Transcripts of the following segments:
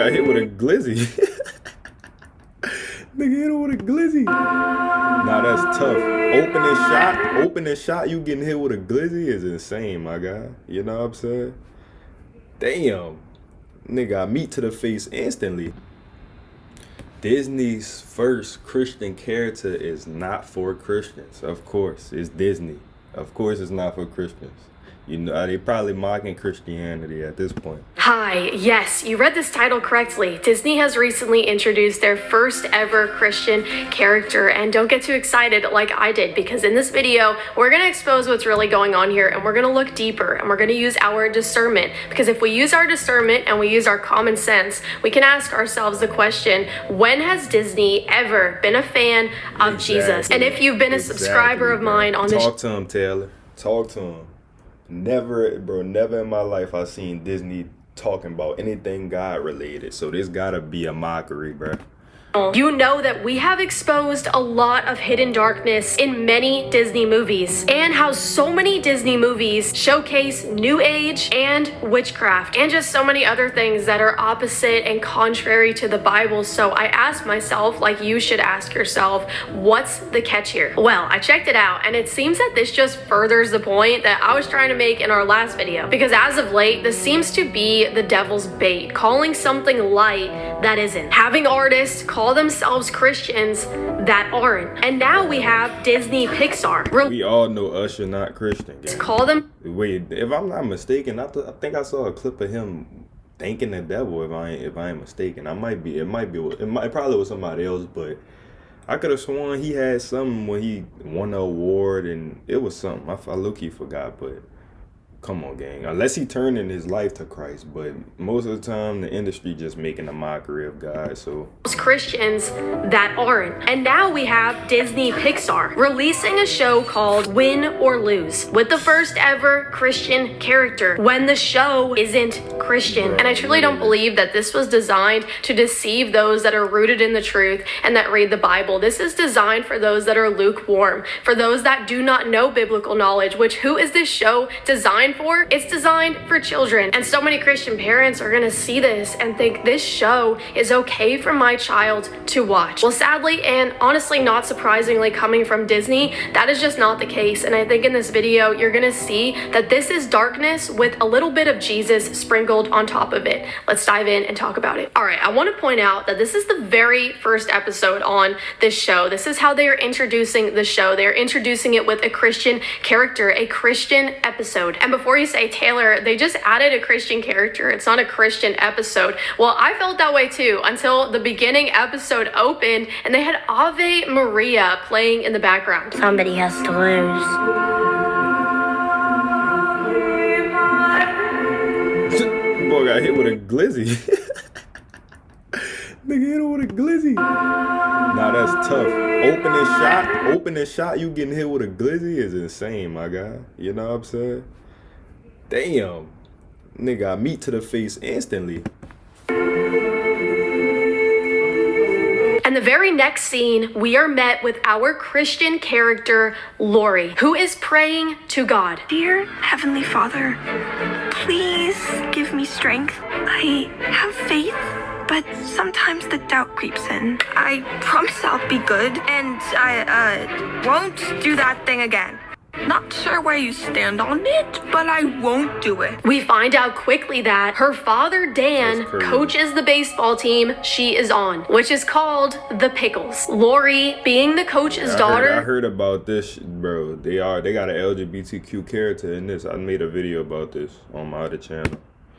got hit with a glizzy. Nigga hit him with a glizzy. Nah, that's tough. Opening shot, you getting hit with a glizzy is insane, my guy. You know what I'm saying? Damn. Nigga got meat to the face instantly. Disney's first Christian character is not for Christians. Of course, it's Disney. Of course it's not for Christians. You know, they probably mocking Christianity at this point. Hi, yes, you read this title correctly. Disney has recently introduced their first ever Christian character, and don't get too excited like I did, because in this video, we're gonna expose what's really going on here, and we're gonna look deeper, and we're gonna use our discernment, because if we use our discernment and we use our common sense, we can ask ourselves the question, when has Disney ever been a fan of Jesus? And if you've been a subscriber of mine on this— Talk to him, Taylor. Talk to him. Never in my life I seen Disney talking about anything God related. So this gotta be a mockery, bro. You know that we have exposed a lot of hidden darkness in many Disney movies, and how so many Disney movies showcase New Age and witchcraft and just so many other things that are opposite and contrary to the Bible. So I asked myself, like you should ask yourself, what's the catch here? Well, I checked it out, and it seems that this just furthers the point that I was trying to make in our last video, because as of late, this seems to be the devil's bait, calling something light that isn't, having artists call themselves Christians that aren't. And now we have Disney Pixar. We all know Usher not Christian. Call them— Wait, if I'm not mistaken, I think I saw a clip of him thanking the devil. If I ain't mistaken, it probably was somebody else, but I could have sworn he had something when he won the award, and it was something I low-key forgot, but. Come on, gang. Unless he turning his life to Christ, but most of the time the industry just making a mockery of God. So Christians that aren't. And now we have Disney Pixar releasing a show called Win or Lose, with the first ever Christian character when the show isn't Christian. And I truly don't believe that this was designed to deceive those that are rooted in the truth and that read the Bible. This is designed for those that are lukewarm, for those that do not know biblical knowledge, which who is this show designed for? It's designed for children. And so many Christian parents are gonna see this and think this show is okay for my child to watch. Well, sadly and honestly not surprisingly, coming from Disney, that is just not the case. And I think in this video you're gonna see that this is darkness with a little bit of Jesus sprinkled on top of it. Let's dive in and talk about it. All right, I want to point out that this is the very first episode on this show. This is how they are introducing the show. They're introducing it with a Christian character, a Christian episode. And before you say, Taylor, they just added a Christian character, it's not a Christian episode. Well, I felt that way too until the beginning episode opened and they had Ave Maria playing in the background. Somebody has to lose. Boy got hit with a glizzy. Nigga hit him with a glizzy. Nah, that's tough. Opening shot, you getting hit with a glizzy is insane, my guy. You know what I'm saying? Damn. Nigga got meat to the face instantly. And the very next scene, we are met with our Christian character, Lori, who is praying to God. Dear Heavenly Father, please give me strength. I have faith, but sometimes the doubt creeps in. I promise I'll be good, and I won't do that thing again. Not sure where you stand on it, but I won't do it. We find out quickly that her father, Dan, coaches the baseball team she is on, which is called the Pickles. Lori, being the coach's daughter— I heard about this, bro. They got an LGBTQ character in this. I made a video about this on my other channel.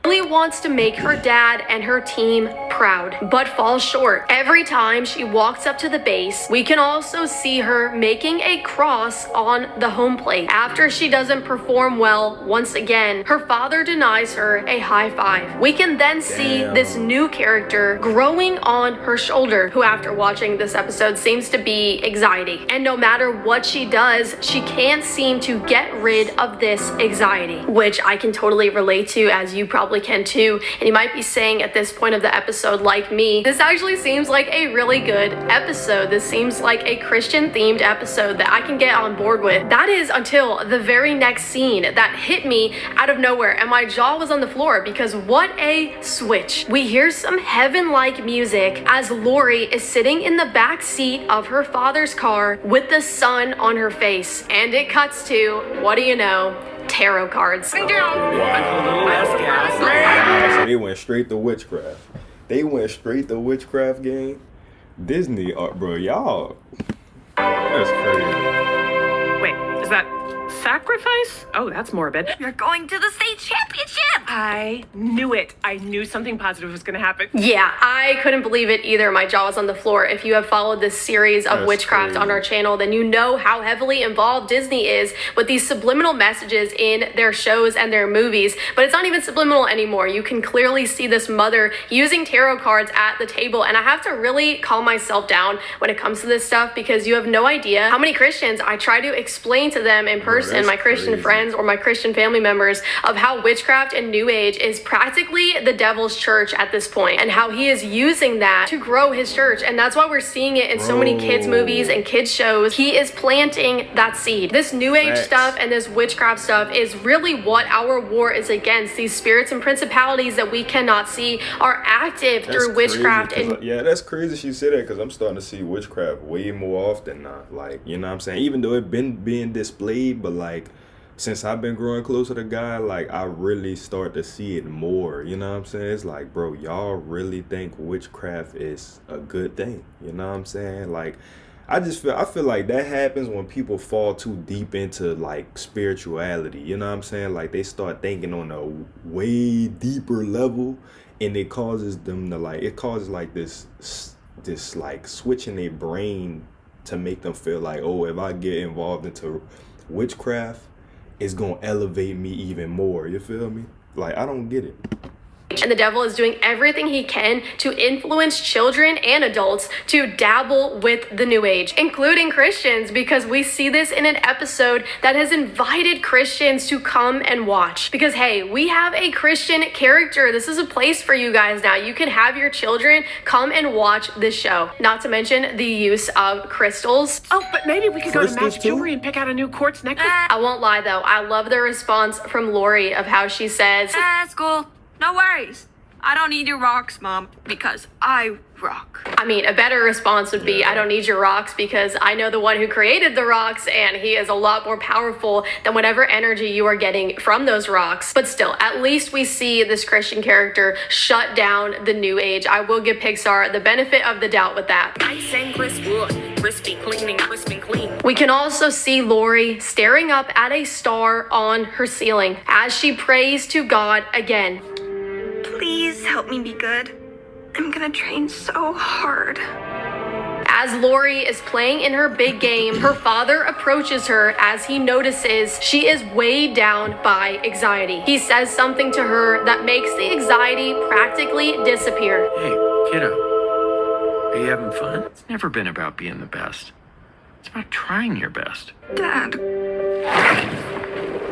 really wants to make her dad and her team proud, but falls short. Every time she walks up to the base, we can also see her making a cross on the home plate. After she doesn't perform well once again, her father denies her a high five. We can then see this new character growing on her shoulder, who after watching this episode seems to be anxiety. And no matter what she does, she can't seem to get rid of this anxiety, which I can totally relate to, as you probably can and 2, and you might be saying at this point of the episode, like me, this actually seems like a really good episode. This seems like a Christian themed episode that I can get on board with. That is until the very next scene that hit me out of nowhere, and my jaw was on the floor because what a switch. We hear some heaven-like music as Lori is sitting in the back seat of her father's car with the sun on her face, and it cuts to, what do you know, tarot cards. Wow. So they went straight to witchcraft. They went straight to witchcraft game. Disney, bro, y'all. That's crazy. Wait, is that sacrifice? Oh, that's morbid. You're going to the state championship! I knew it. I knew something positive was going to happen. Yeah, I couldn't believe it either. My jaw was on the floor. If you have followed this series of witchcraft on our channel, then you know how heavily involved Disney is with these subliminal messages in their shows and their movies. But it's not even subliminal anymore. You can clearly see this mother using tarot cards at the table. And I have to really calm myself down when it comes to this stuff, because you have no idea how many Christians I try to explain to them in person, my Christian friends or my Christian family members, of how witchcraft and New Age is practically the devil's church at this point, and how he is using that to grow his church. And that's why we're seeing it in so many kids movies and kids shows. He is planting that seed. This New Age stuff and this witchcraft stuff is really what our war is against. These spirits and principalities that we cannot see are active through witchcraft. And yeah, that's crazy she said that, because I'm starting to see witchcraft way more often now. Like, you know what I'm saying? Even though it been being displayed, but like, since I've been growing closer to God, like, I really start to see it more. You know what I'm saying? It's like, bro, y'all really think witchcraft is a good thing? You know what I'm saying? Like, I feel like that happens when people fall too deep into like spirituality. You know what I'm saying? Like, they start thinking on a way deeper level, and it causes them to like, it causes like this like switch in their brain to make them feel like, oh, if I get involved into witchcraft, it's gonna elevate me even more. You feel me? Like, I don't get it. And the devil is doing everything he can to influence children and adults to dabble with the New Age, including Christians, because we see this in an episode that has invited Christians to come and watch. Because, hey, we have a Christian character. This is a place for you guys now. You can have your children come and watch this show. Not to mention the use of crystals. Oh, but maybe we could go to Crystals Match too? Jewelry and pick out a new quartz necklace. I won't lie, though. I love the response from Lori of how she says, That's cool. No worries. I don't need your rocks, Mom, because I rock. I mean, a better response would be, I don't need your rocks because I know the one who created the rocks, and he is a lot more powerful than whatever energy you are getting from those rocks. But still, at least we see this Christian character shut down the New Age. I will give Pixar the benefit of the doubt with that. Nice and crisp wood, crispy cleaning, crisp and clean. We can also see Lori staring up at a star on her ceiling as she prays to God again. Please help me be good. I'm gonna train so hard. As Lori is playing in her big game, her father approaches her as he notices she is weighed down by anxiety. He says something to her that makes the anxiety practically disappear. Hey, kiddo, are you having fun? It's never been about being the best. It's about trying your best. Dad.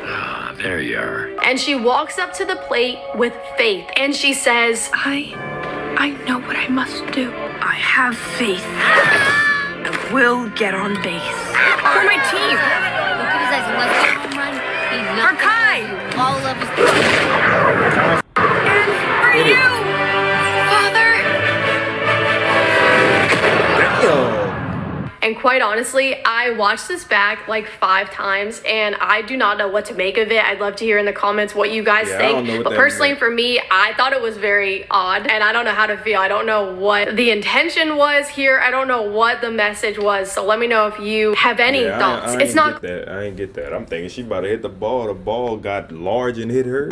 Ah, there you are. And she walks up to the plate with faith, and she says, I know what I must do. I have faith. I will get on base. For my team. Look at his eyes. Unless he's home run, he's not For Kai. all of his. And for you, Father. Damn. and quite honestly, I watched this back like 5 times, and I do not know what to make of it. I'd love to hear in the comments what you guys Yeah, I don't know think. what But that personally, meant. for me, I thought it was very odd, and I don't know how to feel. I don't know what the intention was here. I don't know what the message was. So let me know if you have any thoughts. I It's not. Get that. I ain't get that. I'm thinking she about to hit the ball. The ball got large and hit her.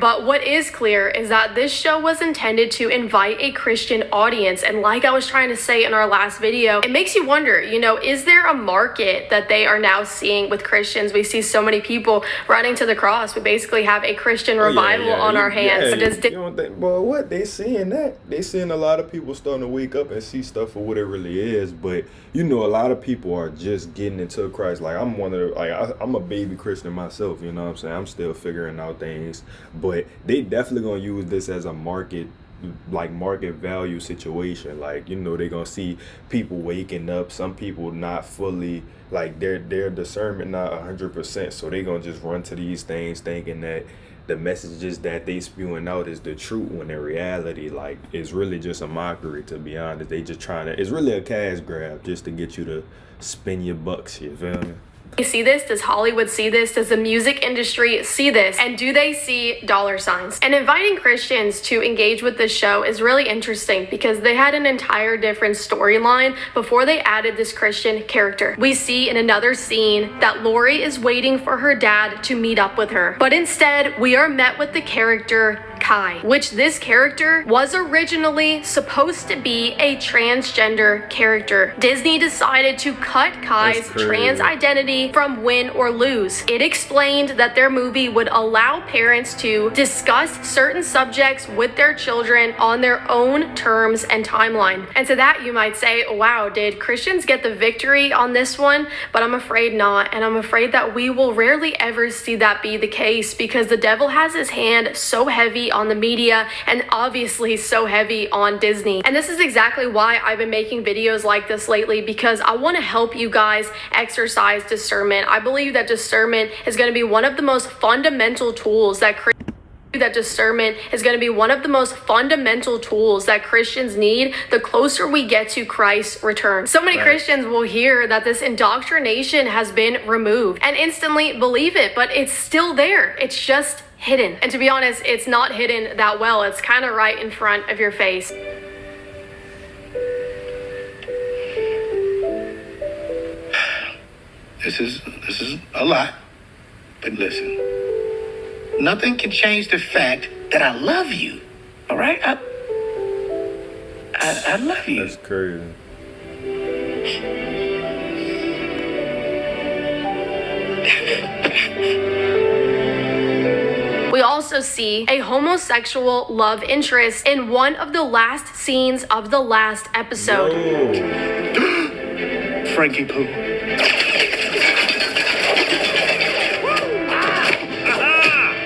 But what is clear is that this show was intended to invite a Christian audience. And like I was trying to say in our last video, it makes you wonder, you know, is there a market that they are now seeing with Christians? We see so many people running to the cross. We basically have a Christian revival on our hands. So does you don't think, well, what? They seeing that. They seeing a lot of people starting to wake up and see stuff for what it really is. But, you know, a lot of people are just getting into Christ. Like, I'm one of the, like, I'm a baby Christian myself, you know what I'm saying? I'm still figuring out things. But they definitely gonna use this as a market value situation. Like, you know, they gonna see people waking up, some people not fully, like their discernment not 100%, so they gonna just run to these things thinking that the messages that they spewing out is the truth, when in reality, like, it's really just a mockery, to be honest. They just trying to, it's really a cash grab just to get you to spend your bucks, you feel me? You see this? Does Hollywood see this? Does the music industry see this? And do they see dollar signs? And inviting Christians to engage with this show is really interesting because they had an entire different storyline before they added this Christian character. We see in another scene that Lori is waiting for her dad to meet up with her. But instead, we are met with the character Kai, which this character was originally supposed to be a transgender character. Disney decided to cut Kai's trans identity from Win or Lose. It explained that their movie would allow parents to discuss certain subjects with their children on their own terms and timeline. And to that you might say, wow, did Christians get the victory on this one? But I'm afraid not, and I'm afraid that we will rarely ever see that be the case, because the devil has his hand so heavy on the media and obviously so heavy on Disney. And this is exactly why I've been making videos like this lately, because I want to help you guys exercise discernment. I believe that discernment is going to be one of the most fundamental tools that Christians need the closer we get to Christ's return. So many Christians will hear that this indoctrination has been removed and instantly believe it, but it's still there. It's just hidden. And to be honest, it's not hidden that well. It's kind of right in front of your face. This is a lot, but listen. Nothing can change the fact that I love you. All right? I love you. That's crazy. We also see a homosexual love interest in one of the last scenes of the last episode. Frankie Pooh.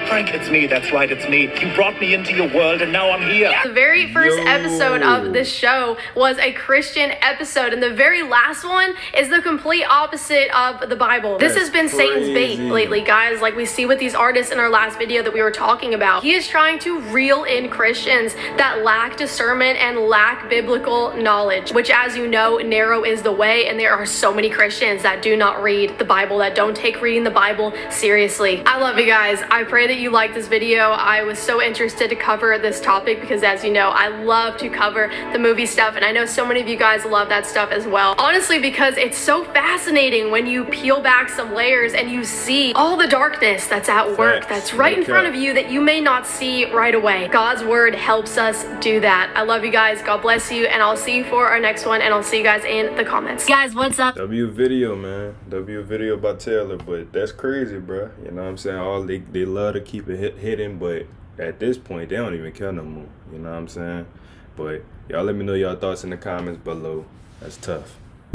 Frank, it's me. That's right, it's me. You brought me into your world, and now I'm here. The very first episode of this show was a Christian episode, and the very last one is the complete opposite of the Bible. This has been Satan's bait lately, guys. Like we see with these artists in our last video that we were talking about. He is trying to reel in Christians that lack discernment and lack biblical knowledge, which, as you know, narrow is the way, and there are so many Christians that do not read the Bible, that don't take reading the Bible seriously. I love you guys. I pray that you like this video. I was so interested to cover this topic because, as you know, I love to cover the movie stuff, and I know so many of you guys love that stuff as well. Honestly, because it's so fascinating when you peel back some layers and you see all the darkness that's at work, that's right in front of you, that you may not see right away. God's word helps us do that. I love you guys. God bless you, and I'll see you for our next one, and I'll see you guys in the comments. Guys, what's up? W video, man. W video by Taylor, but that's crazy, bro. You know what I'm saying? All they love to keep it hidden, but at this point they don't even care no more. You know what I'm saying? But y'all let me know y'all thoughts in the comments below. That's tough.